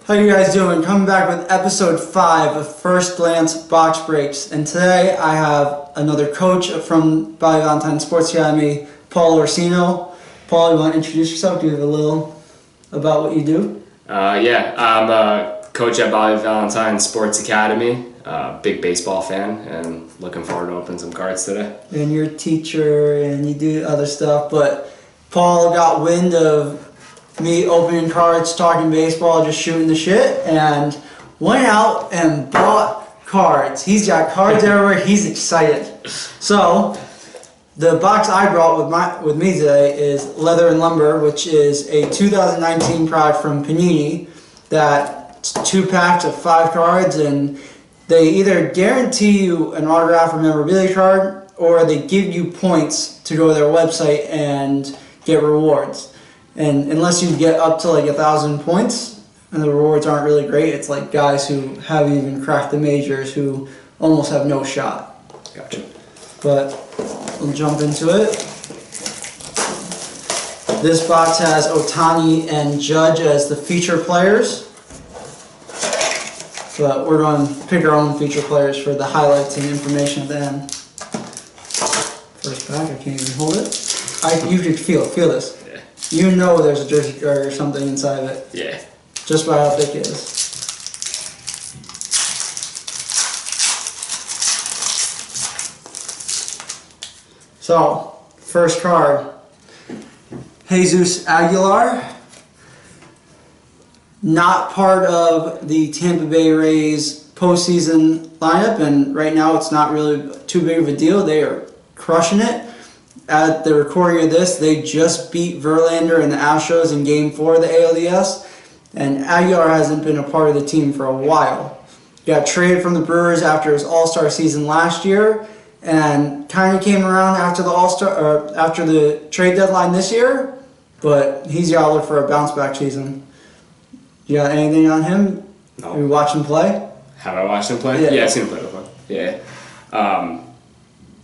How you guys doing? Coming back with episode 5 of First Glance Box Breaks. And today I have another coach from Valentine Sports Academy, Paul Orsino. Paul, you want to introduce yourself? Give a little about what you do? Yeah, I'm a coach at Valentine Sports Academy. Big baseball fan and looking forward to opening some cards today. And you're a teacher and you do other stuff, but Paul got wind of me opening cards, talking baseball, just shooting the shit, and went out and bought cards. He's got cards everywhere. He's excited. So the box I brought with me today is Leather and Lumber, which is a 2019 product from Panini. That's 2 packs of 5 cards, and they either guarantee you an autograph or memorabilia card, or they give you points to go to their website and get rewards. And unless you get up to like 1,000 points, and the rewards aren't really great, it's like guys who haven't even cracked the majors who almost have no shot. Gotcha. But we'll jump into it. This box has Ohtani and Judge as the feature players. But we're going to pick our own feature players for the highlights and information at the end. First pack, I can't even hold it. You could feel this. Yeah. You know there's a jersey card or something inside of it. Yeah. Just by how thick it is. So, first card. Jesus Aguilar. Not part of the Tampa Bay Rays postseason lineup, and right now it's not really too big of a deal. They are crushing it. At the recording of this, they just beat Verlander and the Astros in Game 4 of the ALDS, and Aguilar hasn't been a part of the team for a while. Got traded from the Brewers after his All-Star season last year, and kind of came around after the trade deadline this year, but he's got to look for a bounce-back season. You got anything on him? No. Have you watched him play? Have I watched him play? Yeah, I've seen him play before. Yeah.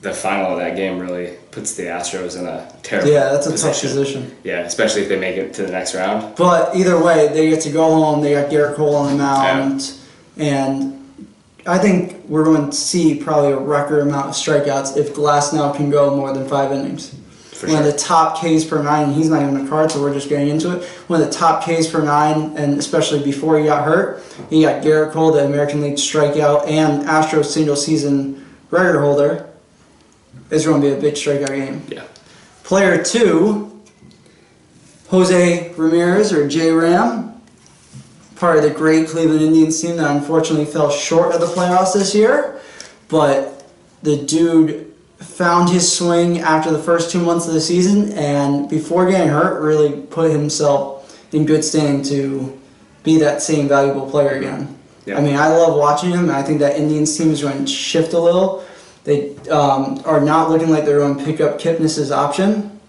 The final of that game really puts the Astros in a terrible Yeah, that's a tough position. Yeah, especially if they make it to the next round. But either way, they get to go home. They got Garrett Cole on the mound. Yeah. And I think we're going to see probably a record amount of strikeouts if Glasnow can go more than 5 innings. One of the top Ks per 9, and he's not even a card, so we're just getting into it. One of the top Ks per 9, and especially before he got hurt, he got Garrett Cole, the American League strikeout, and Astros single-season record holder. It's going to be a big strikeout game. Yeah. Player 2, Jose Ramirez, or J-Ram, part of the great Cleveland Indians team that unfortunately fell short of the playoffs this year, but the dude found his swing after the first 2 months of the season, and before getting hurt, really put himself in good standing to be that same valuable player again. Yeah. I mean, I love watching him, and I think that Indians team is going to shift a little. They are not looking like they're going to pick up Kipnis' option,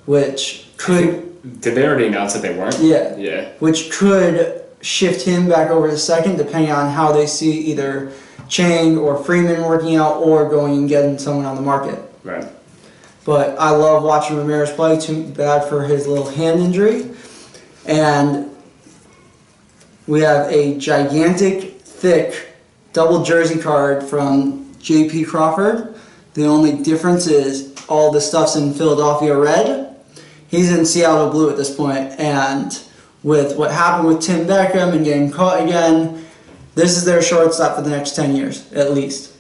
which could... Did they already announce that they weren't? Yeah. Yeah. Which could shift him back over to second, depending on how they see either Chang or Freeman working out or going and getting someone on the market. Right. But I love watching Ramirez play. Too bad for his little hand injury. And we have a gigantic, thick double jersey card from J.P. Crawford. The only difference is all the stuff's in Philadelphia red. He's in Seattle blue at this point. And with what happened with Tim Beckham and getting caught again, this is their shortstop for the next 10 years, at least.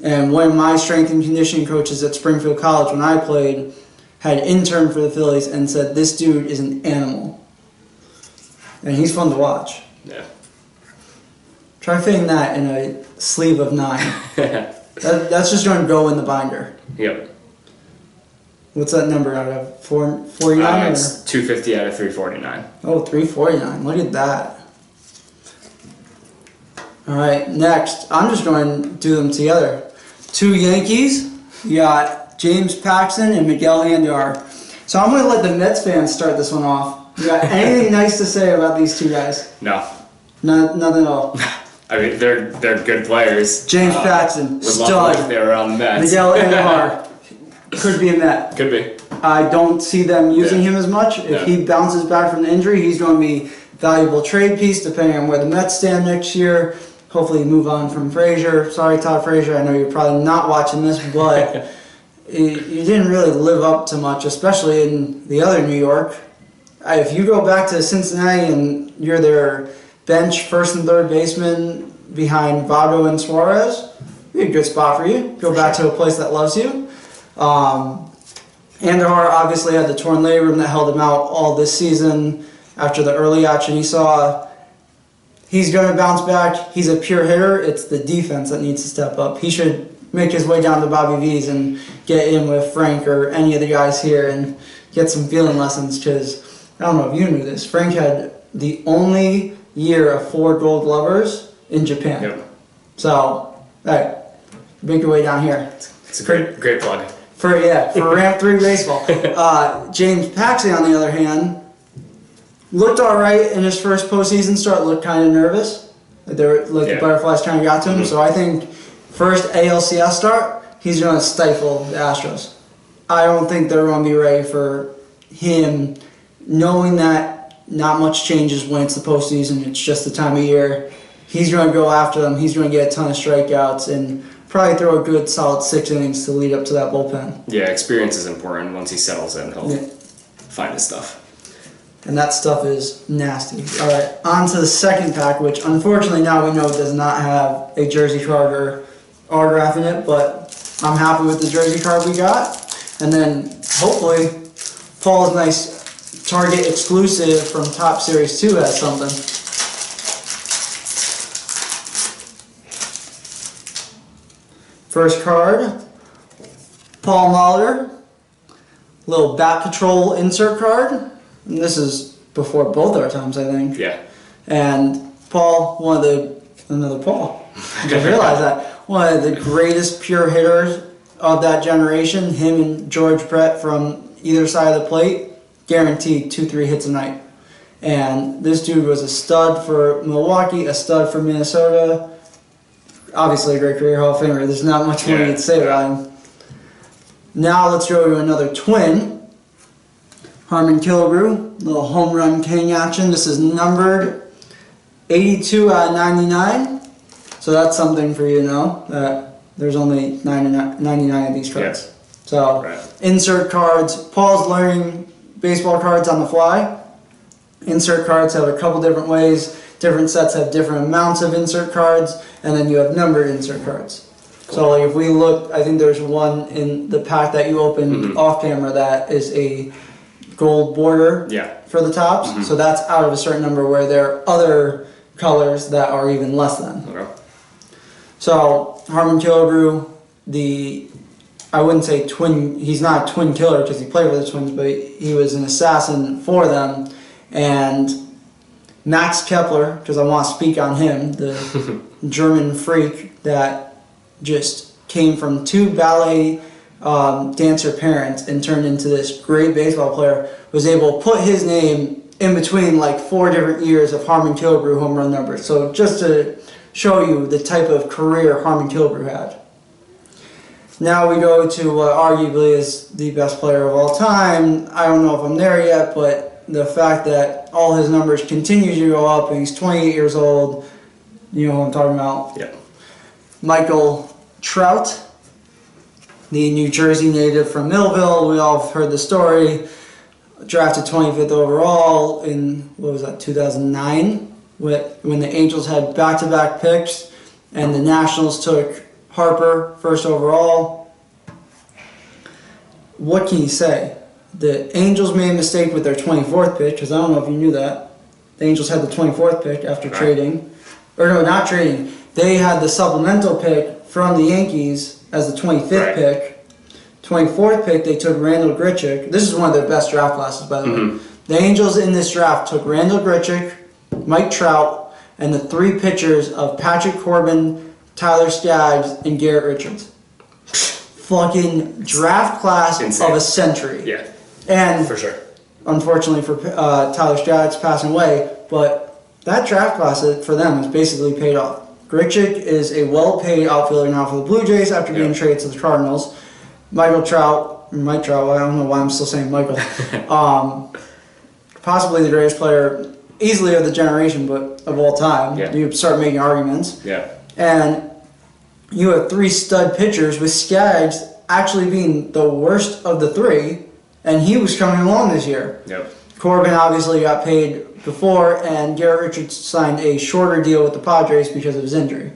And one of my strength and conditioning coaches at Springfield College, when I played, had interned for the Phillies and said, this dude is an animal. And he's fun to watch. Yeah. Try fitting that in a sleeve of 9. That's just going to go in the binder. Yep. What's that number out of? 449? It's 250 out of 349. Oh, 349. Look at that. All right, next. I'm just going to do them together. 2 Yankees. You got James Paxton and Miguel Andujar. So I'm going to let the Mets fans start this one off. You got anything nice to say about these 2 guys? No. Nothing at all. I mean, they're good players. James Paxton, would love if they were on the Mets. Miguel Andujar could be a Met. Could be. I don't see them using him as much. If he bounces back from the injury, he's going to be valuable trade piece depending on where the Mets stand next year. Hopefully you move on from Frazier. Sorry, Todd Frazier, I know you're probably not watching this, but you didn't really live up to much, especially in the other New York. If you go back to Cincinnati and you're their bench first and third baseman behind Votto and Suarez, it'd be a good spot for you. Go back to a place that loves you. Andahar obviously had the torn labrum that held him out all this season after the early action he saw. He's going to bounce back. He's a pure hitter. It's the defense that needs to step up. He should make his way down to Bobby V's and get in with Frank or any of the guys here and get some feeling lessons, because I don't know if you knew this. Frank had the only year of 4 Gold Glovers in Japan. Yep. So, hey, make your way down here. It's a great plug. For Ramp3 Baseball. James Paxley, on the other hand, looked all right in his first postseason start. Looked kind of nervous. The butterflies kind of got to him. Mm-hmm. So I think first ALCS start, he's going to stifle the Astros. I don't think they're going to be ready for him, knowing that not much changes when it's the postseason. It's just the time of year. He's going to go after them. He's going to get a ton of strikeouts and probably throw a good solid 6 innings to lead up to that bullpen. Yeah, experience is important. Once he settles in, he'll find his stuff. And that stuff is nasty. All right, on to the second pack, which unfortunately now we know does not have a jersey card or autograph in it, but I'm happy with the jersey card we got. And then hopefully Paul's nice Target exclusive from Top Series 2 has something. First card, Paul Molitor, little Bat Patrol insert card. And this is before both our times, I think. Yeah. And Paul, another Paul. I just realized that. One of the greatest pure hitters of that generation, him and George Brett from either side of the plate, guaranteed 2-3 hits a night. And this dude was a stud for Milwaukee, a stud for Minnesota. Obviously a great career Hall of Famer. There's not much more you can say about him. Now let's go to another twin. Harmon Killebrew, little home run king action. This is numbered 82 out of 99. So that's something for you to know, that there's only 99 of these cards. Yeah. So insert cards. Paul's learning baseball cards on the fly. Insert cards have a couple different ways. Different sets have different amounts of insert cards, and then you have numbered insert cards. Cool. So like if we look, I think there's one in the pack that you opened off camera that is a gold border for the tops. Mm-hmm. So that's out of a certain number, where there are other colors that are even less than. Okay. So Harmon Killebrew, I wouldn't say twin, he's not a twin killer because he played for the Twins, but he was an assassin for them. And Max Kepler, because I want to speak on him, the German freak that just came from 2 ballet dancer parents and turned into this great baseball player, was able to put his name in between like 4 different years of Harmon Killebrew home run numbers. So just to show you the type of career Harmon Killebrew had. Now we go to what arguably is the best player of all time. I don't know if I'm there yet, but the fact that all his numbers continue to go up and he's 28 years old, you know who I'm talking about? Yeah. Michael Trout, the New Jersey native from Millville. We all have heard the story. Drafted 25th overall in, what was that, 2009? When the Angels had back-to-back picks and the Nationals took Harper first overall. What can you say? The Angels made a mistake with their 24th pick, because I don't know if you knew that. The Angels had the 24th pick after trading. Or no, not trading. They had the supplemental pick from the Yankees as the 25th pick. 24th pick, they took Randall Grichuk. This is one of their best draft classes, by the way. The Angels in this draft took Randall Grichuk, Mike Trout, and the 3 pitchers of Patrick Corbin, Tyler Skaggs, and Garrett Richards. Fucking draft class of a century. Yeah, and for sure. Unfortunately for Tyler Skaggs passing away, but that draft class for them is basically paid off. Grichuk is a well-paid outfielder now for the Blue Jays after being traded to the Cardinals. Mike Trout, I don't know why I'm still saying Michael. Possibly the greatest player easily of the generation, but of all time. Yeah. You start making arguments. Yeah. And you have 3 stud pitchers, with Skaggs actually being the worst of the 3, and he was coming along this year. Yep. Corbin obviously got paid before, and Garrett Richards signed a shorter deal with the Padres because of his injury.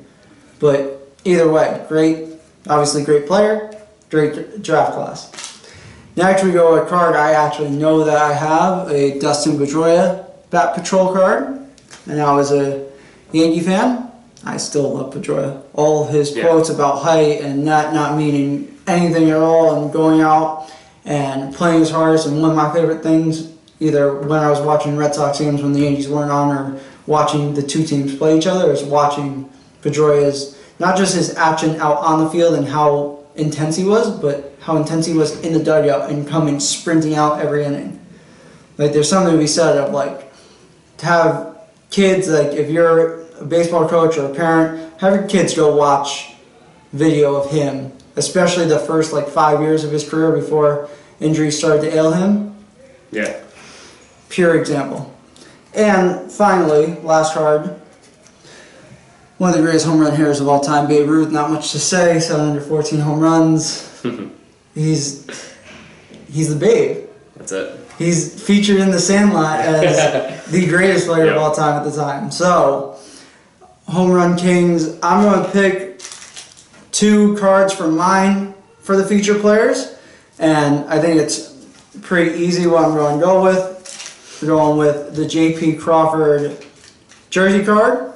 But either way, obviously great player, great draft class. Next we go a card I actually know that I have, a Dustin Pedroia Bat Patrol card. And I was a Yankee fan. I still love Pedroia. All his quotes about height and that not meaning anything at all, and going out and playing his hardest. And one of my favorite things, either when I was watching Red Sox games when the Yankees weren't on, or watching the 2 teams play each other, is watching Pedroia's, not just his action out on the field and how intense he was, but how intense he was in the dugout and coming sprinting out every inning. Like, there's something to be said of, like, to have kids, like, if you're a baseball coach or a parent, have your kids go watch video of him, especially the first, like, 5 years of his career before injuries started to ail him. Yeah. Pure example. And finally, last card, one of the greatest home run hitters of all time, Babe Ruth. Not much to say, 714 home runs. He's the Babe. That's it. He's featured in the Sandlot as the greatest player of all time at the time. So, Home Run Kings, I'm going to pick 2 cards from mine for the feature players. And I think it's pretty easy what I'm going to go with. We're going with the J.P. Crawford jersey card.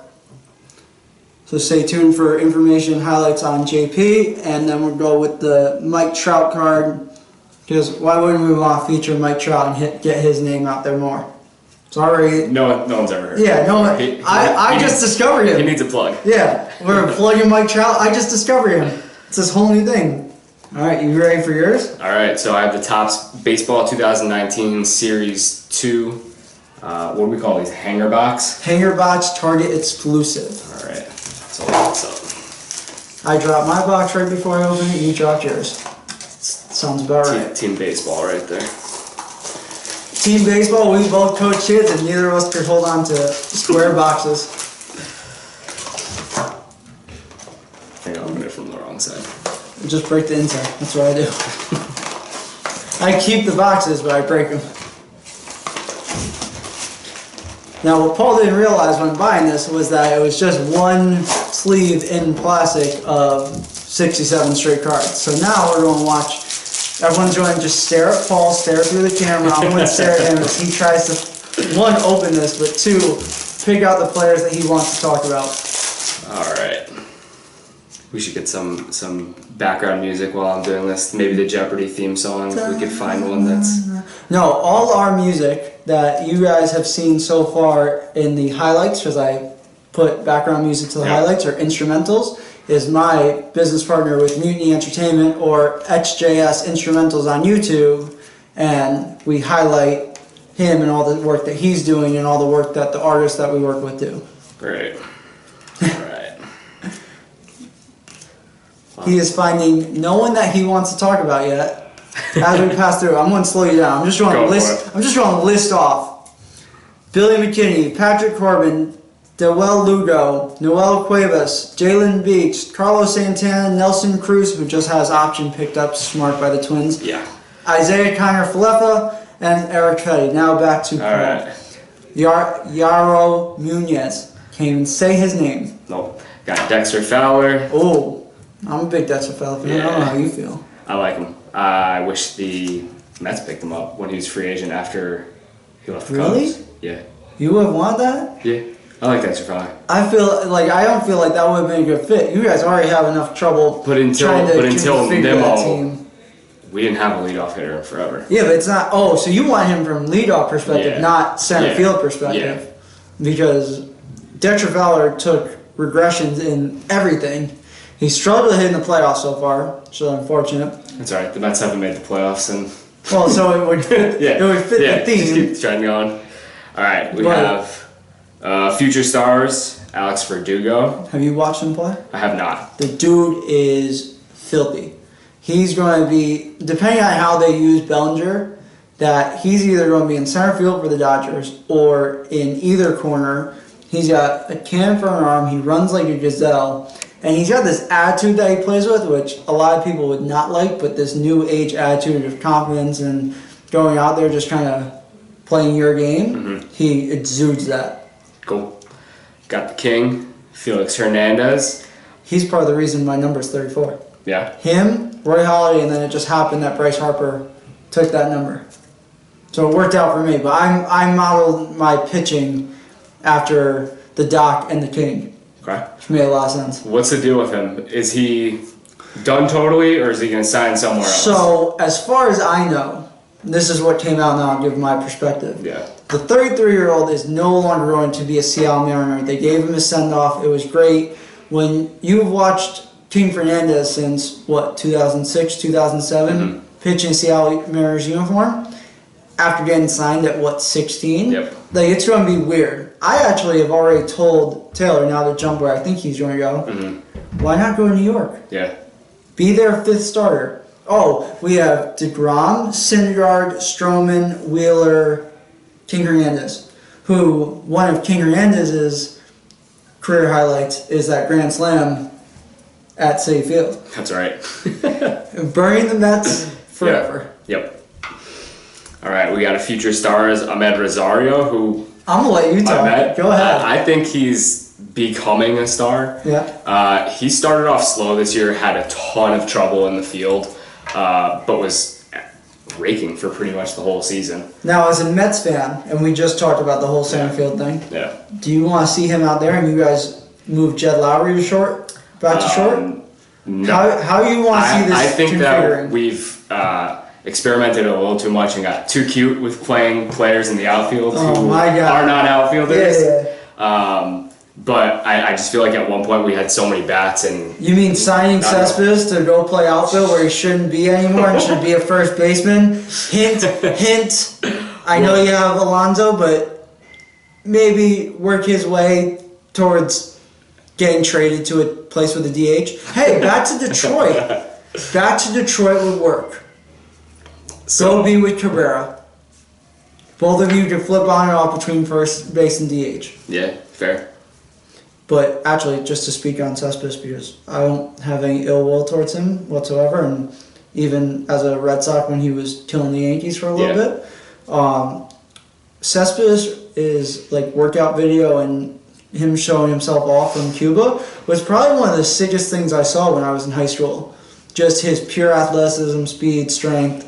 So stay tuned for information, highlights on JP, and then we'll go with the Mike Trout card, because why wouldn't we want to feature Mike Trout and get his name out there more? It's already... No one's ever heard. Yeah, no one... I just discovered him. He needs a plug. Yeah, we're plugging Mike Trout. I just discovered him. It's this whole new thing. All right, you ready for yours? All right, so I have the Topps Baseball 2019 Series 2. What do we call these? Hanger box? Hanger box, Target exclusive. All right. So what's up? I dropped my box right before I opened it. You dropped yours. Sounds about right. Team baseball right there. Team baseball, we both coach kids, and neither of us could hold on to square boxes. I think I opened it from the wrong side. Just break the inside. That's what I do. I keep the boxes, but I break them. Now, what Paul didn't realize when buying this was that it was just one sleeve in plastic of 67 straight cards. So now we're going to watch, everyone's going to just stare at Paul, stare through the camera. I'm going to stare at him as he tries to, 1, open this, but 2, pick out the players that he wants to talk about. All right. We should get some background music while I'm doing this. Maybe the Jeopardy theme song. If we could find one that's... No, all our music that you guys have seen so far in the highlights, because I put background music to the highlights, or instrumentals, is my business partner with Mutiny Entertainment, or XJS Instrumentals on YouTube, and we highlight him and all the work that he's doing and all the work that the artists that we work with do. Great. All right. He is finding no one that he wants to talk about yet. As we pass through, I'm going to slow you down. I'm just going to list off Billy McKinney, Patrick Corbin, Dewell Lugo, Noel Cuevas, Jalen Beach, Carlos Santana, Nelson Cruz, who just has option picked up, smart by the Twins. Yeah. Isaiah Kiner-Falefa, and Eric Cuddy. Now back to Paul. Right. Yaro Munez. Can't even say his name. Nope. Got Dexter Fowler. Oh, I'm a big Dexter Fowler fan. I don't know how you feel. I like him. I wish the Mets picked him up when he was free agent after he left the Cubs. Really? Yeah. You would have wanted that? Yeah. I like Dexter Fowler. I don't feel like that would have been a good fit. You guys already have enough trouble trying to configure that team. We didn't have a leadoff hitter in forever. Yeah, but it's not. Oh, so you want him from leadoff perspective, not center field perspective, because Dexter Fowler took regressions in everything. He struggled to hit in the playoffs so far, so unfortunate. That's all right. The Mets haven't made the playoffs, and well, so it would fit, it would fit the theme. Just keep the trend going. All right, we have future stars Alex Verdugo. Have you watched him play? I have not. The dude is filthy. He's going to be, depending on how they use Bellinger, that he's either going to be in center field for the Dodgers or in either corner. He's got a cannon for an arm. He runs like a gazelle. And he's got this attitude that he plays with, which a lot of people would not like, but this new age attitude of confidence and going out there just kind of playing your game, he exudes that. Cool. Got the king, Felix Hernandez. He's part of the reason my number's 34. Yeah. Him, Roy Halladay, and then it just happened that Bryce Harper took that number. So it worked out for me, but I modeled my pitching after the Doc and the King. Okay. Which made a lot of sense. What's the deal with him? Is he done totally, or is he going to sign somewhere else? So, as far as I know, this is what came out now, I'll give my perspective. Yeah. The 33-year-old is no longer going to be a Seattle Mariner. They gave him a send-off. It was great. When you've watched King Fernandez since, 2006, 2007, pitch in Seattle Mariners uniform, after getting signed at, 16? Yep. Like, it's going to be weird. I actually have already told Taylor, now to jump where I think he's going to go, why not go to New York? Yeah. Be their fifth starter. Oh, we have DeGrom, Syndergaard, Stroman, Wheeler, King Hernandez, who one of King Hernandez's career highlights is that grand slam at Citi Field. That's right. Burning the Mets forever. Yep. All right, we got a future stars, Ahmed Rosario, who I'm going to let you talk. Go ahead. I think he's becoming a star. Yeah. He started off slow this year, had a ton of trouble in the field, but was raking for pretty much the whole season. Now, as a Mets fan, and we just talked about the whole center field thing, do you want to see him out there and you guys move Jed Lowry to short? Back to short? No. How do you want to see this I think configuring? that we've experimented a little too much and got too cute with playing players in the outfield who are not outfielders. Yeah. But I just feel like at one point we had so many bats and... You mean signing Cespedes to go play outfield where he shouldn't be anymore and should be a first baseman? Hint, hint. I know you have Alonso, but maybe work his way towards getting traded to a place with a DH. Hey, back to Detroit. Back to Detroit would work. So be with Cabrera. Both of you can flip on and off between first base and DH. Yeah, fair. But actually, just to speak on Cespedes, because I don't have any ill will towards him whatsoever, and even as a Red Sox when he was killing the Yankees for a little bit, Cespedes is like workout video and him showing himself off from Cuba was probably one of the sickest things I saw when I was in high school. Just his pure athleticism, speed, strength,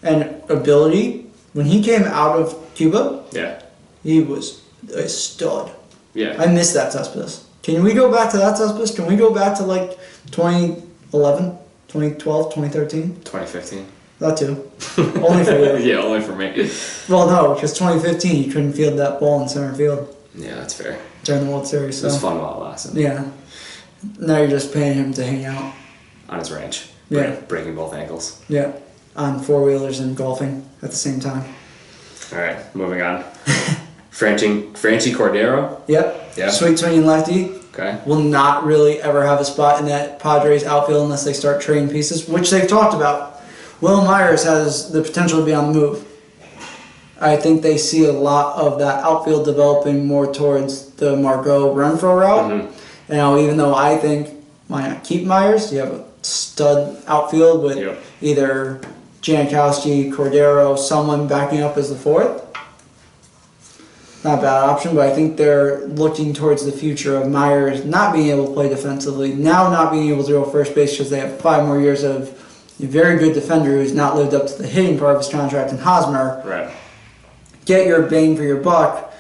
and ability. When he came out of Cuba, he was a stud. Yeah. I miss that Cespedes. Can we go back to that Cespedes? Can we go back to like 2011, 2012, 2013? 2015. That too. Only for you. Yeah, only for me. Well, no, because 2015 you couldn't field that ball in center field. Yeah, that's fair. During the World Series. It was fun while it lasted. Yeah. Now you're just paying him to hang out. On his ranch. Breaking both ankles. Yeah. On four-wheelers and golfing at the same time. All right, moving on. Franchi Cordero. Yep. Yeah. Sweet swinging lefty. Okay. Will not really ever have a spot in that Padres outfield unless they start trading pieces, which they've talked about. Will Myers has the potential to be on the move. I think they see a lot of that outfield developing more towards the Margot Renfroe route. And now, even though I think why not keep Myers? You have a stud outfield with either Jankowski, Cordero, someone backing up as the fourth. Not a bad option, but I think they're looking towards the future of Myers not being able to play defensively, now not being able to go first base because they have 5 more years of a very good defender who's not lived up to the hitting part of his contract in Hosmer. Right. Get Your bang for your buck.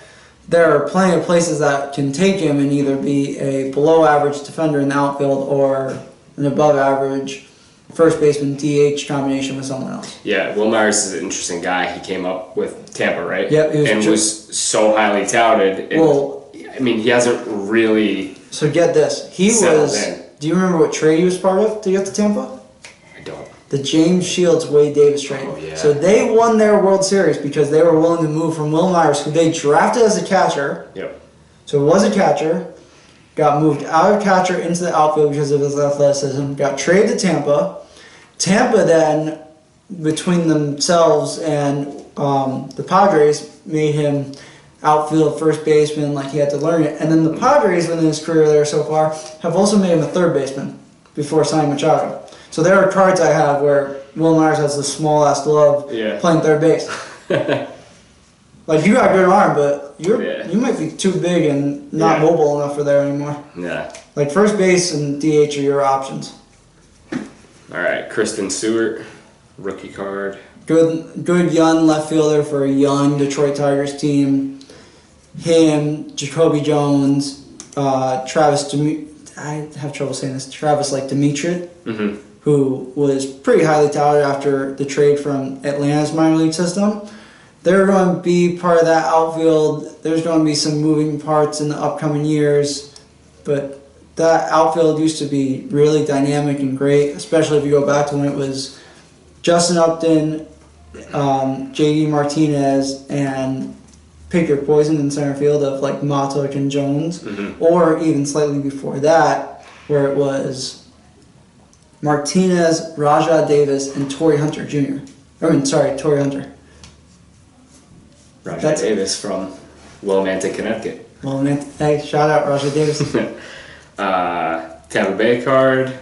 There are plenty of places that can take him and either be a below-average defender in the outfield or an above-average first baseman DH combination with someone else. Yeah, Will Myers is an interesting guy. He came up with Tampa, right? Yep. And was so highly touted. And, well, I mean, he hasn't really... So get this. He was... in. Do you remember what trade he was part of to get to Tampa? I don't. The James Shields Wade Davis trade. Oh, yeah. So they won their World Series because they were willing to move from Will Myers, who they drafted as a catcher. Yep. So it was a catcher. Got moved out of catcher into the outfield because of his athleticism. Got traded to Tampa. Tampa then, between themselves and the Padres made him outfield, first baseman, like he had to learn it. And then the Padres, within his career there so far, have also made him a third baseman before signing Machado. So there are cards I have where Will Myers has the small-ass glove playing third base. Like, you got a good arm, but you might be too big and not mobile enough for there anymore. Yeah. Like, first base and DH are your options. All right, Kristen Stewart, rookie card. Good young left fielder for a young Detroit Tigers team. Him, Jacoby Jones, Travis I have trouble saying this. Travis Demetriou, who was pretty highly touted after the trade from Atlanta's minor league system. They're going to be part of that outfield. There's going to be some moving parts in the upcoming years, but that outfield used to be really dynamic and great, especially if you go back to when it was Justin Upton, J.D. Martinez, and pick your poison in center field of like Matuk and Jones, or even slightly before that, where it was Martinez, Rajah Davis, and Torrey Hunter Jr. Torrey Hunter. Rajah Davis from Wilmington, Connecticut. Hey, shout out Rajah Davis. Tampa Bay card.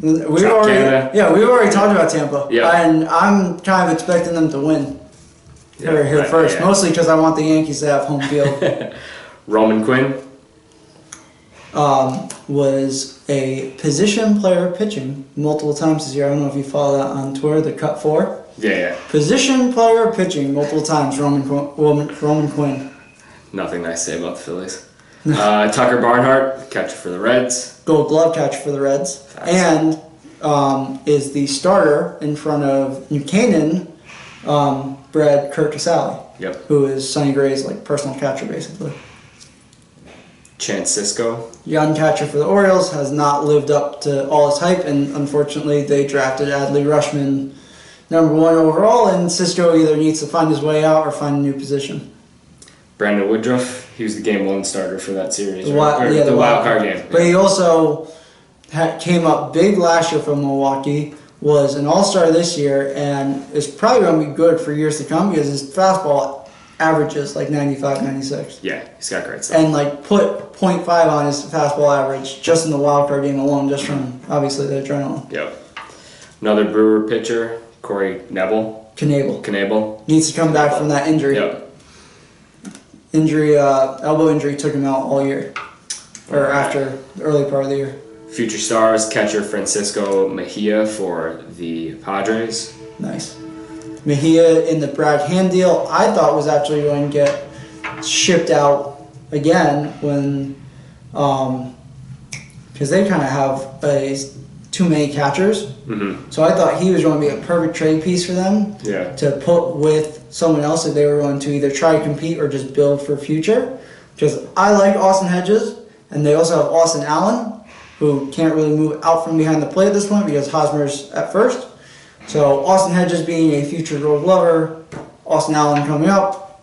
We've already talked about Tampa. Yeah. And I'm kind of expecting them to win. Here first, mostly because I want the Yankees to have home field. Roman Quinn was a position player pitching multiple times this year. I don't know if you follow that on Twitter, the Cut 4. Yeah. Position player pitching multiple times, Roman Quinn. Nothing nice to say about the Phillies. Tucker Barnhart, catcher for the Reds. Gold Glove catcher for the Reds. And is the starter in front of New Canaan, Brad Kurt Casale, who is Sonny Gray's personal catcher, basically. Chance Cisco, young catcher for the Orioles, has not lived up to all his hype, and unfortunately they drafted Adley Rutschman number 1 overall, and Cisco either needs to find his way out or find a new position. Brandon Woodruff, he was the Game 1 starter for that series, the wild card game. But he also came up big last year from Milwaukee, was an all-star this year, and is probably going to be good for years to come because his fastball averages 95, 96. Yeah, he's got great stuff. And put 0.5 on his fastball average just in the wild card game alone, just from obviously the adrenaline. Yep. Another Brewer pitcher, Corey Knebel. Needs to come back from that injury. Yep. Elbow injury took him out all year, or after the early part of the year. Future stars, catcher Francisco Mejia for the Padres. Nice. Mejia in the Brad Hand deal, I thought was actually going to get shipped out again when, because they kind of have too many catchers. So I thought he was going to be a perfect trade piece for them to put with someone else that they were going to either try to compete or just build for future. Because I like Austin Hedges, and they also have Austin Allen, who can't really move out from behind the plate at this point because Hosmer's at first. So Austin Hedges being a future Gold Glover, Austin Allen coming up.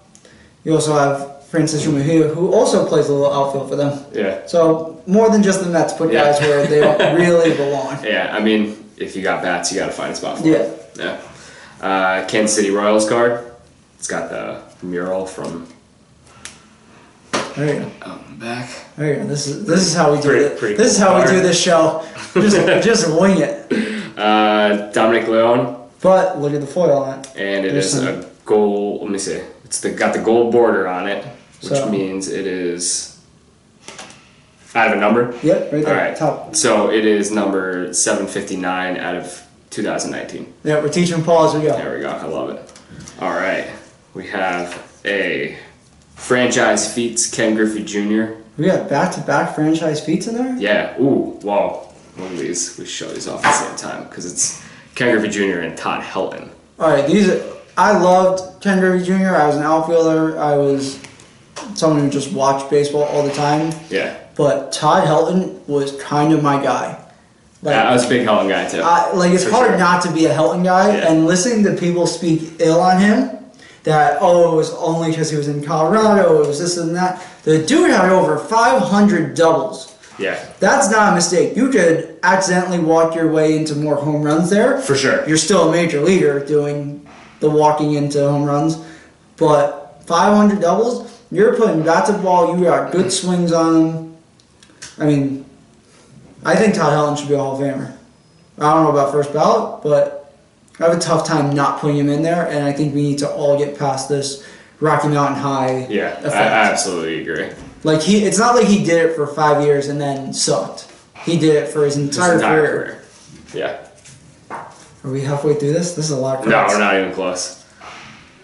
You also have Francisco Mejia, who also plays a little outfield for them. Yeah. So more than just the Mets put guys where they don't really belong. Yeah, I mean, if you got bats, you got to find a spot for them. Yeah. Kansas City Royals card. It's got the mural from. There you go. Out and back. There you go. This is how we do it. This is how we do this show. Just wing it. Dominic Leone. But look at the foil on it. And it is a gold. Let me see. It's got the gold border on it, which means it is out of a number. Yep, right there. All right. Top. So it is number 759 out of 2019. Yeah, we're teaching Paul as we go. There we go. I love it. All right. We have a franchise feats Ken Griffey Jr. We got back-to-back franchise feats in there? Yeah. Ooh, wow. One of these, we show these off at the same time because it's Ken Griffey Jr. and Todd Helton. All right, I loved Ken Griffey Jr. I was an outfielder. I was someone who just watched baseball all the time. Yeah. But Todd Helton was kind of my guy. I was a big Helton guy too. It's hard not to be a Helton guy, and listening to people speak ill on him, that, it was only because he was in Colorado, it was this and that. The dude had over 500 doubles. Yeah. That's not a mistake. You could accidentally walk your way into more home runs there. For sure. You're still a major leaguer doing the walking into home runs. But 500 doubles, you're putting bat to ball. You got good swings on them. I mean, I think Todd Helton should be a Hall of Famer. I don't know about first ballot, but I have a tough time not putting him in there, and I think we need to all get past this Rocky Mountain High effect. I absolutely agree. Like it's not like he did it for 5 years and then sucked. He did it for his entire career. Yeah. Are we halfway through this? This is a lot of No, cards. we're not even close.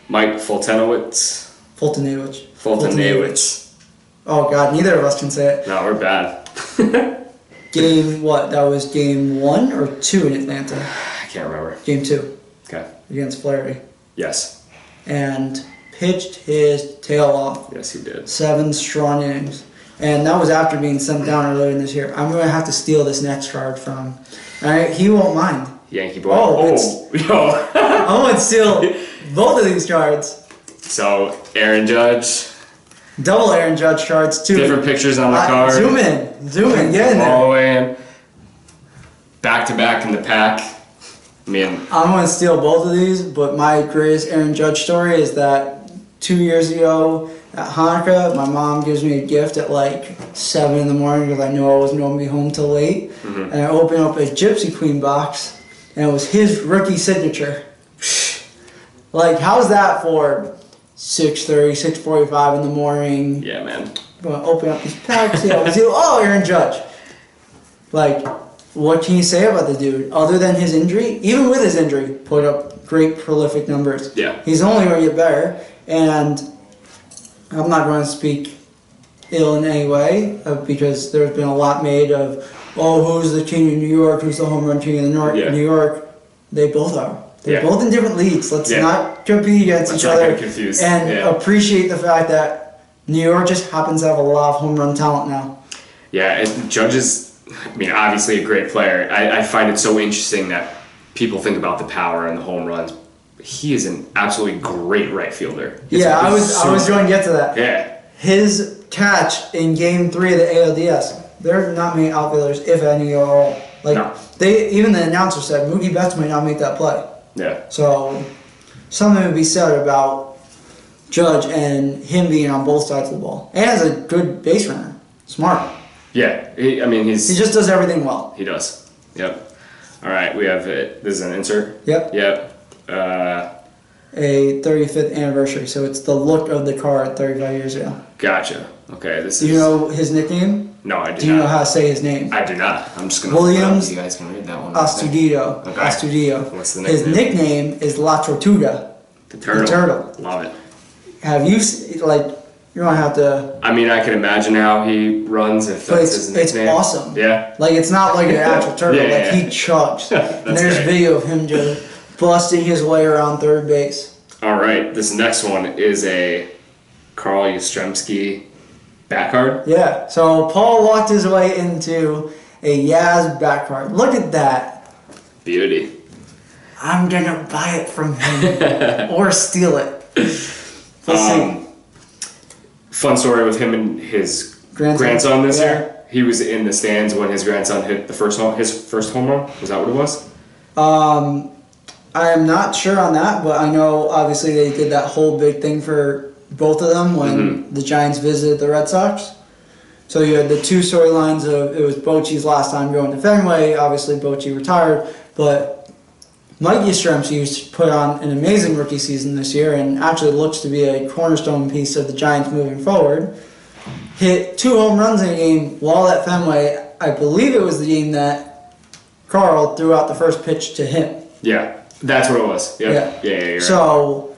Mike Fultonowicz. Fultonowicz. Oh God, neither of us can say it. No, we're bad. Game what? That was game 1 or 2 in Atlanta? I can't remember. Game 2. Okay. Against Flaherty. Yes. And pitched his tail off. Yes, he did. 7 strong innings. And that was after being sent down earlier in this year. I'm going to have to steal this next card from him. Alright, he won't mind. Yankee boy. Yo. I'm going to steal both of these cards. So, Aaron Judge. Double Aaron Judge cards, too. Different pictures on the card. Zoom in, get in there. All the way in. Back to back in the pack. I mean, I'm going to steal both of these, but my greatest Aaron Judge story is that 2 years ago at Hanukkah, my mom gives me a gift at like 7 in the morning because I knew I wasn't going to be home till late. Mm-hmm. And I opened up a Gypsy Queen box, and it was his rookie signature. Like, how's that for 6:30, 6:45 in the morning? yeah, man. I'm going to open up these packs, oh, Aaron Judge. Like, what can you say about the dude? Other than his injury, even with his injury, put up great prolific numbers. Yeah. He's only going to get better, and I'm not going to speak ill in any way because there's been a lot made of, who's the king of New York, who's the home run king of New York. They both are. They're both in different leagues. Let's not compete against each other and appreciate the fact that New York just happens to have a lot of home run talent now. Yeah, Judge is, I mean, obviously a great player. I find it so interesting that people think about the power and the home runs. He is an absolutely great right fielder. I was going to get to that. Yeah. His catch in Game 3 of the ALDS, there are not many outfielders, if any at all. Even the announcer said Mookie Betts might not make that play. Yeah. So, something to be said about Judge and him being on both sides of the ball. And as a good base runner. Smart. Yeah. He just does everything well. He does. Yep. All right. We have it. This is an insert. Yep. A 35th anniversary. So it's the look of the card 35 years ago. Gotcha. Okay. Do you know his nickname? No, I do not. Do you know how to say his name? I do not. I'm just gonna. Williams. You guys can read that one. Astudillo. Okay. Astudillo. What's the nickname? His nickname is La Tortuga. The turtle. The turtle. Love it. Have you you don't have to. I mean, I can imagine how he runs if that's his nickname. It's awesome. Yeah. Like, it's not like an actual turtle. Yeah. He chugs. And there's great. video of him just busting his way around third base. All right. This next one is a Carl Yastrzemski back card. Yeah. So Paul walked his way into a Yaz back card. Look at that. Beauty. I'm gonna buy it from him or steal it. Let's see. Fun story with him and his grandson this year. He was in the stands when his grandson hit his first home run. Was that what it was? I am not sure on that, but I know obviously they did that whole big thing for both of them when the Giants visited the Red Sox. So you had the two storylines of it was Bochy's last time going to Fenway. Obviously Bochy retired, but Mike Yastrzemski put on an amazing rookie season this year and actually looks to be a cornerstone piece of the Giants moving forward. Hit 2 home runs in a game while at Fenway. I believe it was the game that Carl threw out the first pitch to him. Yeah, that's what it was. Yep. Yeah. You're so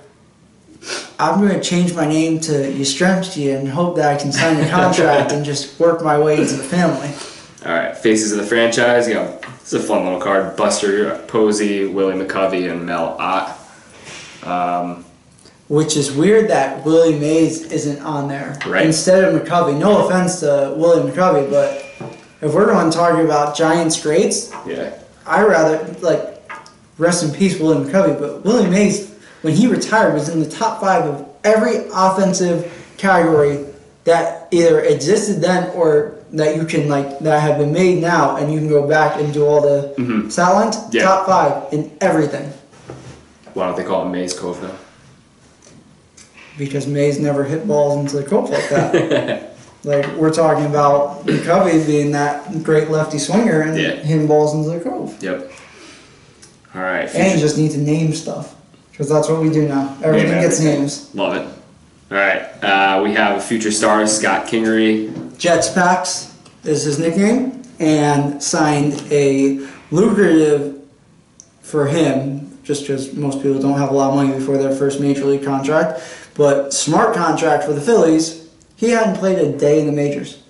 I'm going to change my name to Yastrzemski and hope that I can sign a contract and just work my way into the family. All right, faces of the franchise. It's a fun little card. Buster Posey, Willie McCovey, and Mel Ott. Which is weird that Willie Mays isn't on there instead of McCovey. No offense to Willie McCovey, but if we're going to talk about Giants greats, I rather rest in peace Willie McCovey. But Willie Mays, when he retired, was in the top 5 of every offensive category that either existed then or that you can that have been made now, and you can go back and do all the stat lines. Top 5 in everything. Why don't they call it Mays Cove though? Because Mays never hit balls into the cove like that. Like, we're talking about Covey being that great lefty swinger and hitting balls into the cove. Yep. All right. And you just need to name stuff. Because that's what we do now. Everything gets names. Love it. All right. We have a future star, Scott Kingery. Jets Packs is his nickname. And signed a lucrative, for him, just because most people don't have a lot of money before their first major league contract, but smart contract for the Phillies. He hadn't played a day in the majors.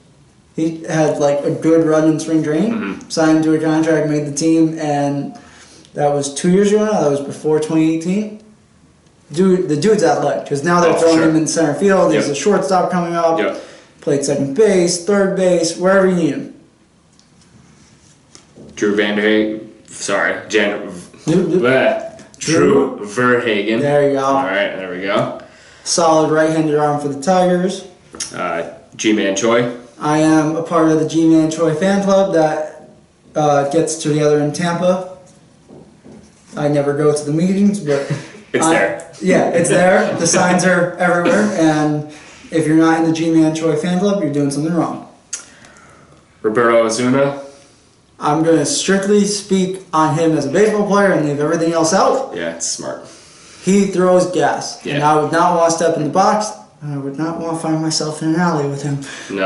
He had like a good run in spring training, signed to a contract, made the team, and that was 2 years ago now. That was before 2018. The dude's athletic, because now they're throwing him in center field. He's a shortstop coming up. Played second base, third base, wherever you need him. Drew Verhagen. There you go. All right, there we go. Solid right-handed arm for the Tigers. G-Man Choi. I am a part of the G-Man Choi fan club that gets together in Tampa. I never go to the meetings, but it's there. Yeah, it's there. The signs are everywhere, and if you're not in the G-Man Choi fan club, you're doing something wrong. Roberto Osuna. I'm going to strictly speak on him as a baseball player and leave everything else out. Yeah, it's smart. He throws gas, and I would not want to step in the box. I would not want to find myself in an alley with him. No.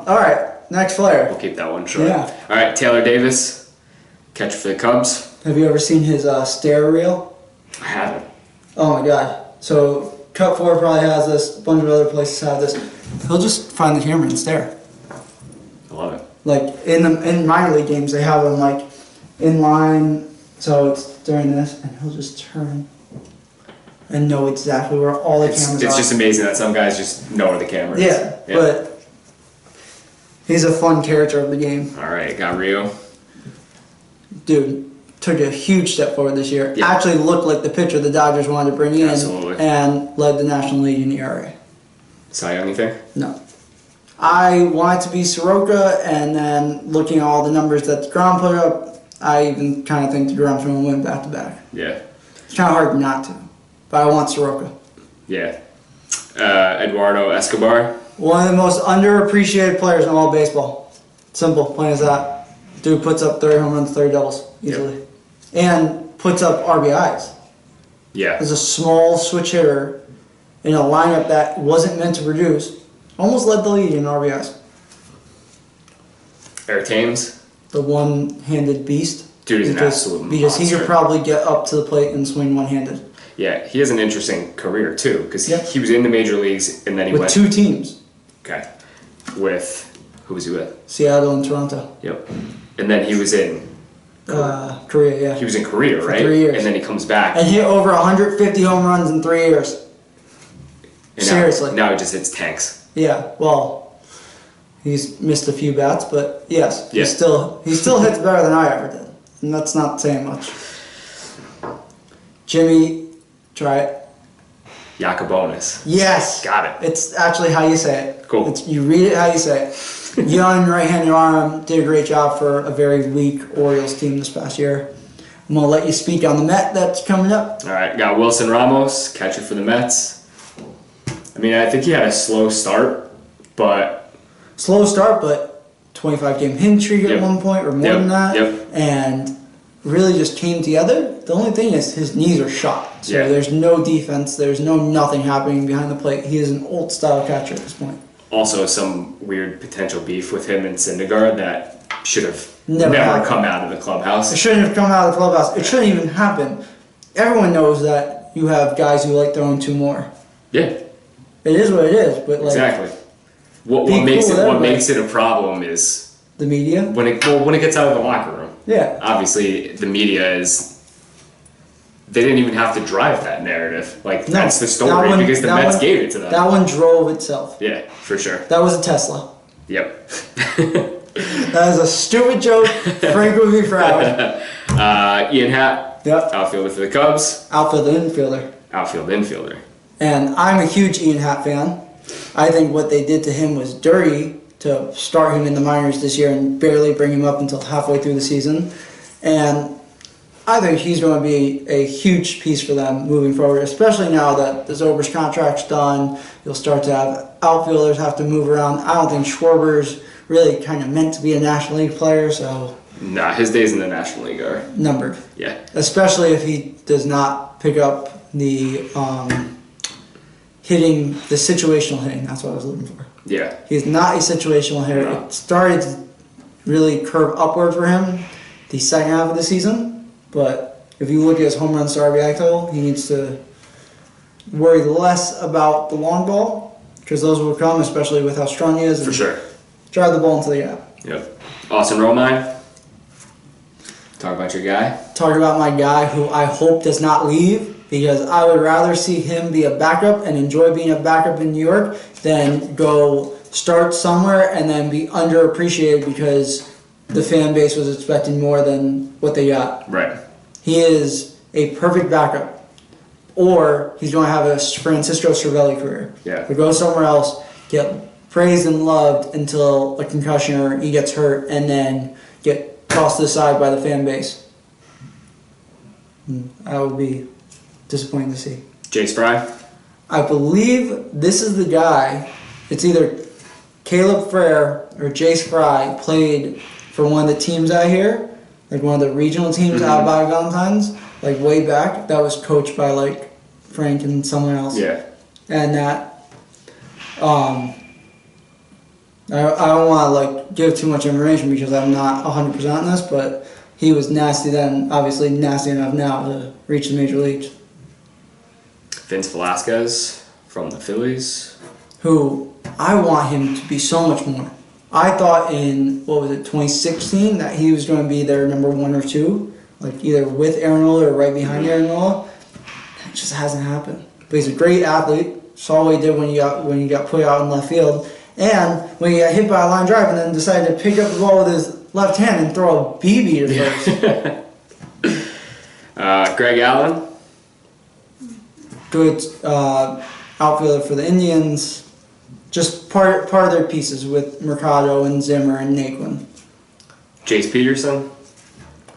All right, next player. We'll keep that one short. Yeah. All right, Taylor Davis, catcher for the Cubs. Have you ever seen his stare reel? I haven't. Oh my god. So Cut 4 probably has this, a bunch of other places have this. He'll just find the camera and stare. I love it. Like in minor league games, they have him like in line, so it's during this, and he'll just turn and know exactly where all the cameras are. It's just amazing that some guys just know where the camera is. Yeah, but he's a fun character of the game. All right, got Rio. Dude, took a huge step forward this year. Yeah. Actually looked like the pitcher the Dodgers wanted to bring in. Absolutely. And led the National League in ERA. Cy Young, you think? No. I wanted to be Soroka, and then looking at all the numbers that DeGrom put up, I even kind of think DeGrom's going to win back-to-back. Yeah. It's kind of hard not to, but I want Soroka. Yeah. Eduardo Escobar. One of the most underappreciated players in all baseball. Simple, plain as that. Dude puts up 30 home runs, 30 doubles, easily. Yep. And puts up RBIs. Yeah. As a small switch hitter in a lineup that wasn't meant to produce, almost led the league in RBIs. Eric Thames. The one-handed beast. Dude is an absolute monster. Because he could probably get up to the plate and swing one-handed. Yeah, he has an interesting career, too, because he was in the major leagues, and then he went... With 2 teams. Okay. With... Who was he with? Seattle and Toronto. Yep. And then he was in... Korea, yeah. He was in Korea, right? For 3 years. And then he comes back. And hit over 150 home runs in 3 years. And Seriously. Now he just hits tanks. Yeah, well, he's missed a few bats, but yes, Yeah. he still hits better than I ever did. And that's not saying much. Jimmy, try it. Yacobonis. Yes. Got it. It's actually how you say it. Cool. You read it how you say it. Young right-handed arm, did a great job for a very weak Orioles team this past year. I'm going to let you speak on the Met that's coming up. All right, got Wilson Ramos, catcher for the Mets. I mean, I think he had a slow start, but... Slow start, but 25-game hitting streak at one point, or more than that. And really just came together. The only thing is his knees are shot. So there's no defense. There's nothing happening behind the plate. He is an old-style catcher at this point. Also, some weird potential beef with him and Syndergaard that should have never come out of the clubhouse. It shouldn't have come out of the clubhouse. It shouldn't even happen. Everyone knows that you have guys who like throwing 2 more. Yeah. It is what it is, but like... Exactly. What makes it a problem is... The media? When it gets out of the locker room. Yeah. Obviously, the media is... They didn't even have to drive that narrative. Like, that's the story because the Mets gave it to them. That one drove itself. Yeah, for sure. That was a Tesla. Yep. That is a stupid joke. Frank would be proud. Ian Happ. Yep. Outfielder for the Cubs. Outfielder, infielder. Outfield infielder. And I'm a huge Ian Happ fan. I think what they did to him was dirty to start him in the minors this year and barely bring him up until halfway through the season. And I think he's going to be a huge piece for them moving forward, especially now that the Zobrist contract's done. You'll start to have outfielders have to move around. I don't think Schwarber's really kind of meant to be a National League player, so... Nah, his days in the National League are... numbered. Yeah. Especially if he does not pick up the hitting, the situational hitting. That's what I was looking for. Yeah. He's not a situational hitter. No. It started to really curve upward for him the second half of the season, but if you look at his home runs to RBI total, he needs to worry less about the long ball, because those will come, especially with how strong he is. For sure. Drive the ball into the gap. Yep. Austin Romine. Talk about your guy. Talk about my guy who I hope does not leave, because I would rather see him be a backup and enjoy being a backup in New York than go start somewhere and then be underappreciated because the fan base was expecting more than what they got. Right. He is a perfect backup. Or he's going to have a Francisco Cervelli career. Yeah. To go somewhere else, get praised and loved until a concussion or he gets hurt, and then get tossed to the side by the fan base. That would be disappointing to see. Jace Fry. I believe this is the guy. It's either Caleb Frere or Jace Fry played for one of the teams out here, like one of the regional teams out by Valentine's, like way back. That was coached by like Frank and someone else. Yeah. And that, I don't want to like give too much information because I'm not 100% on this, but he was nasty then, obviously nasty enough now to reach the major leagues. Vince Velasquez from the Phillies. Who I want him to be so much more. I thought in, 2016 that he was going to be their number 1 or 2, like either with Aaron Nola or right behind Aaron Nola. That just hasn't happened. But he's a great athlete. Saw what he did when he got put out in left field. And when he got hit by a line drive and then decided to pick up the ball with his left hand and throw a BB to first. Greg Allen. Good outfielder for the Indians. Just part of their pieces with Mercado and Zimmer and Naquin. Jace Peterson.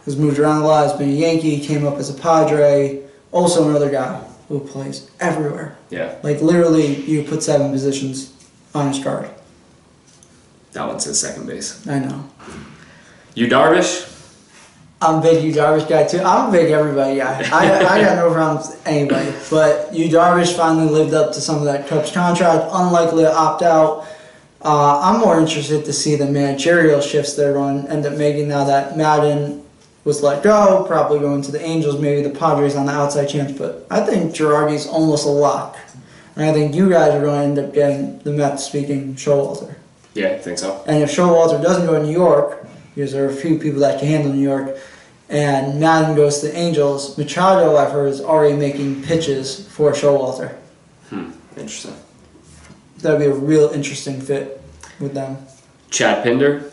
Has moved around a lot. Has been a Yankee. Came up as a Padre. Also another guy who plays everywhere. Yeah. Like literally, you put 7 positions on his card. That one says second base. I know. Yu Darvish. I'm a big Yu Darvish guy too. I'm a big everybody guy. I got no problems with anybody. But Yu Darvish finally lived up to some of that Cubs contract. Unlikely to opt out. I'm more interested to see the managerial shifts they're going to end up making now that Madden was let go. Probably going to the Angels, maybe the Padres on the outside chance. But I think Girardi's almost a lock. And I think you guys are going to end up getting the Mets speaking Showalter. Yeah, I think so. And if Showalter doesn't go to New York, because there are a few people that can handle New York, and Madden goes to the Angels, Machado, I've heard, is already making pitches for Showalter. Interesting. That would be a real interesting fit with them. Chad Pinder.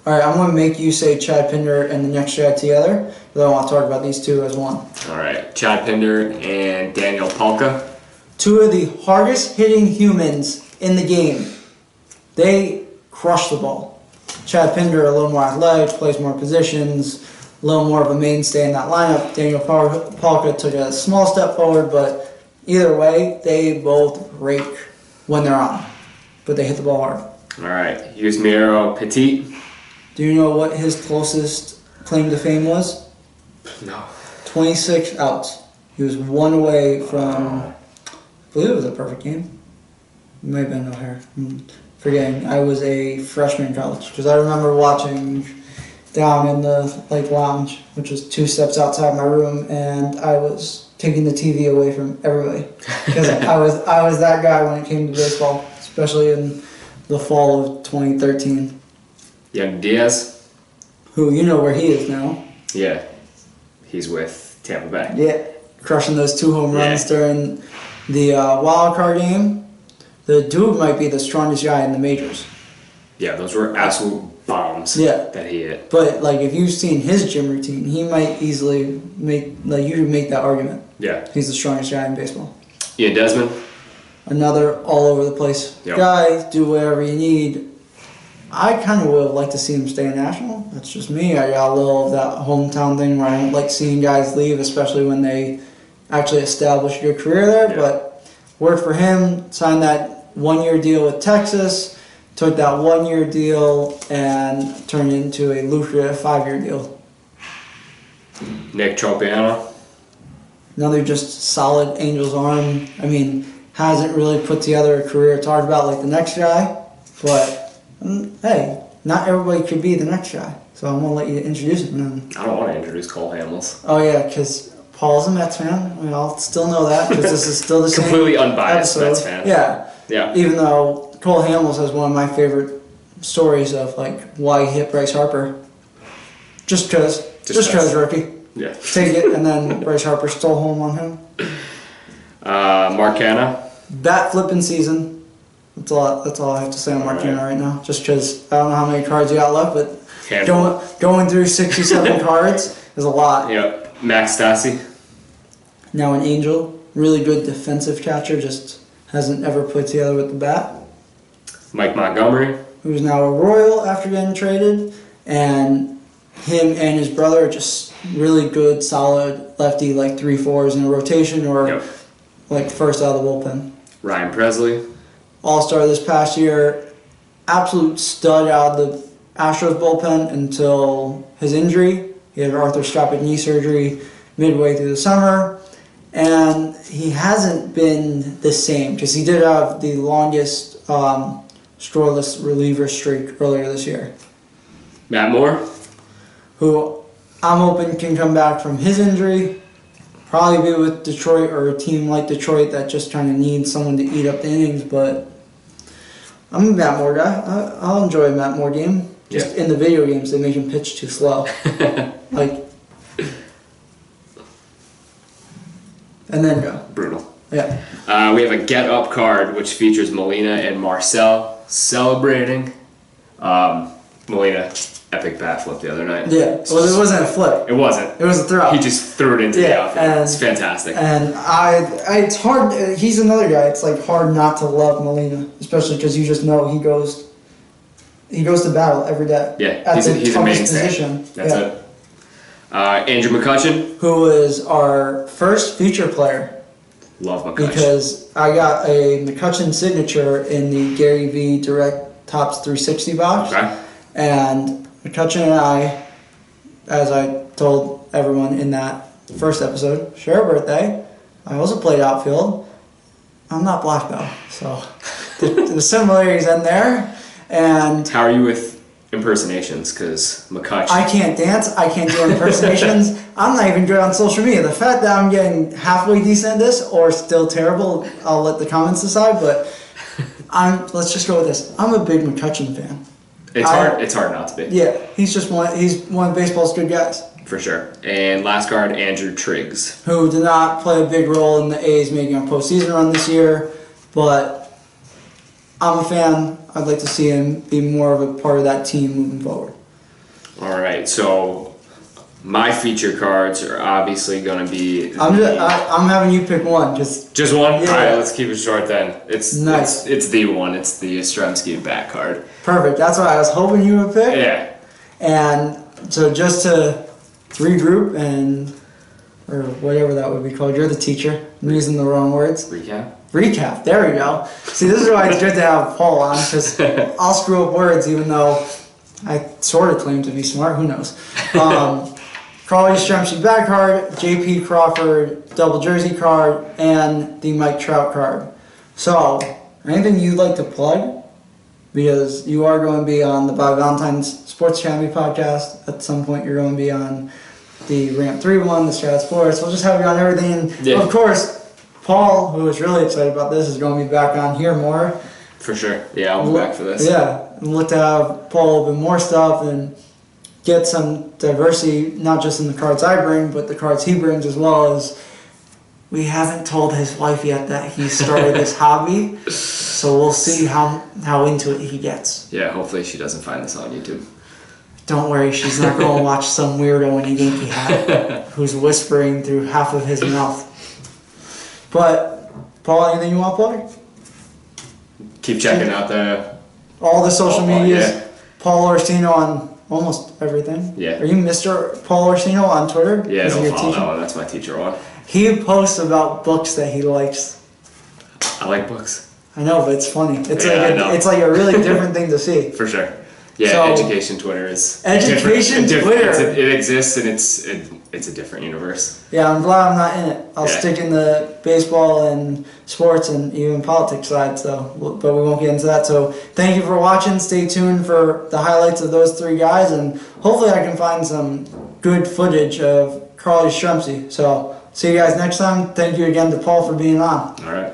All right, I'm going to make you say Chad Pinder and the next guy together, but I want to talk about these two as one. All right, Chad Pinder and Daniel Palka. 2 of the hardest hitting humans in the game. They crush the ball. Chad Pinder, a little more athletic, plays more positions, a little more of a mainstay in that lineup. Daniel Palka took a small step forward, but either way, they both rake when they're on. But they hit the ball hard. All right, Yusmeiro Petit. Do you know what his closest claim to fame was? No. 26 outs. He was 1 away from, I believe it was a perfect game. It might have been O'Hare. Forgetting. I was a freshman in college because I remember watching down in the lounge, which was 2 steps outside my room, and I was taking the TV away from everybody because I was that guy when it came to baseball, especially in the fall of 2013. Young Diaz. Who you know where he is now? Yeah, he's with Tampa Bay. Yeah, crushing those 2 home runs during the wild card game. The dude might be the strongest guy in the majors. Yeah, those were absolute bombs that he hit. But if you've seen his gym routine, he might easily make you could make that argument. Yeah. He's the strongest guy in baseball. Ian Desmond. Another all over the place guy, do whatever you need. I kind of would have liked to see him stay in National. That's just me. I got a little of that hometown thing where I don't like seeing guys leave, especially when they actually establish a good career there. Yeah. But worked for him, signed that 1-year deal with Texas, took that 1-year deal and turned it into a lucrative 5-year deal. Nick Tropiano. Another just solid Angels arm. I mean, hasn't really put together a career talked about like the next guy, but hey, not everybody could be the next guy. So I'm going to let you introduce him. I don't want to introduce Cole Hamels. Oh, yeah, because Paul's a Mets fan. We all still know that because this is still the same Completely unbiased episode. Mets fan. Yeah. Yeah. Even though Cole Hamels has one of my favorite stories of like why he hit Bryce Harper. Just because rookie. Yeah. Take it, and then Bryce Harper stole home on him. Mark Hanna. Bat flipping season. That's all I have to say on Mark Hanna right now. Just because I don't know how many cards you got left, but going through 67 cards is a lot. Yep. Max Stassi. Now an Angel. Really good defensive catcher, just hasn't ever put together with the bat. Mike Montgomery. Who's now a Royal after getting traded. And him and his brother are just really good, solid lefty, like 3-4s in a rotation or like first out of the bullpen. Ryan Presley. All-star this past year. Absolute stud out of the Astros bullpen until his injury. He had arthroscopic knee surgery midway through the summer. And he hasn't been the same because he did have the longest scoreless reliever streak earlier this year. Matt Moore. Who I'm hoping can come back from his injury. Probably be with Detroit or a team like Detroit that just kind of needs someone to eat up the innings. But I'm a Matt Moore guy. I'll enjoy a Matt Moore game. Just in the video games, they make him pitch too slow. And then go. Brutal. Yeah. We have a Get Up card, which features Molina and Marcel celebrating. Molina, epic bat flip the other night. Yeah. Well, it wasn't a flip. It wasn't. It was a throw. He just threw it into the outfield. It's fantastic. And it's hard. He's another guy. It's like hard not to love Molina, especially because you just know he goes to battle every day. Yeah. He's a mainstay. Position. That's it. Andrew McCutchen. Who is our first feature player. Love McCutchen. Because I got a McCutchen signature in the Gary V Direct Tops 360 box. Okay. And McCutchen and I, as I told everyone in that first episode, share a birthday. I also played outfield. I'm not black though, so the similarities in there. And how are you with impersonations? Because McCutchen. I can't dance. I can't do impersonations. I'm not even good on social media. The fact that I'm getting halfway decent at this or still terrible, I'll let the comments decide. But let's just go with this. I'm a big McCutchen fan. It's hard not to be. Yeah, he's one of baseball's good guys. For sure. And last card, Andrew Triggs. Who did not play a big role in the A's making a postseason run this year, but I'm a fan. I'd like to see him be more of a part of that team moving forward. All right, so my feature cards are obviously going to be... I'm having you pick one. Just one? Yeah. All right, let's keep it short then. It's nice. It's the one. It's the Yastrzemski bat card. Perfect. That's what I was hoping you would pick. Yeah. And so just to regroup or whatever that would be called. You're the teacher. I'm using the wrong words. Recap. There we go. See, this is why it's good to have Paul on, because I'll screw up words even though I sort of claim to be smart. Who knows? Carl Yastrzemski bat card, JP Crawford double jersey card, and the Mike Trout card. So, anything you'd like to plug? Because you are going to be on the Valentine's Sports Academy podcast. At some point, you're going to be on the Ramp3 one, the Strat Sports. We'll just have you on everything. And of course, Paul, who is really excited about this, is going to be back on here more. For sure. Yeah, I'll be back for this. Yeah. And look to have Paul open more stuff and get some diversity, not just in the cards I bring, but the cards he brings as well. As we haven't told his wife yet that he started this hobby, so we'll see how into it he gets. Yeah, hopefully she doesn't find this on YouTube. Don't worry, she's not going to watch some weirdo in a Yankee hat who's whispering through half of his mouth. But, Paul, anything you want to plug? Keep checking out all the social medias. Yeah. Paul Orsino on almost everything. Yeah. Are you Mr. Paul Orsino on Twitter? Yeah, Is he don't your follow teacher? that one. That's my teacher one. He posts about books that he likes. I like books. I know, but it's funny. It's Yeah, I know. it's like a really different thing to see. For sure. Yeah, So- education Twitter is Education Twitter. It exists, and it's a different universe. Yeah, I'm glad I'm not in it. I'll Yeah. stick in the baseball and sports and even politics side. But we won't get into that. So thank you for watching. Stay tuned for the highlights of those three guys, and hopefully I can find some good footage of Carly Strumpsy. So see you guys next time. Thank you again to Paul for being on. All right.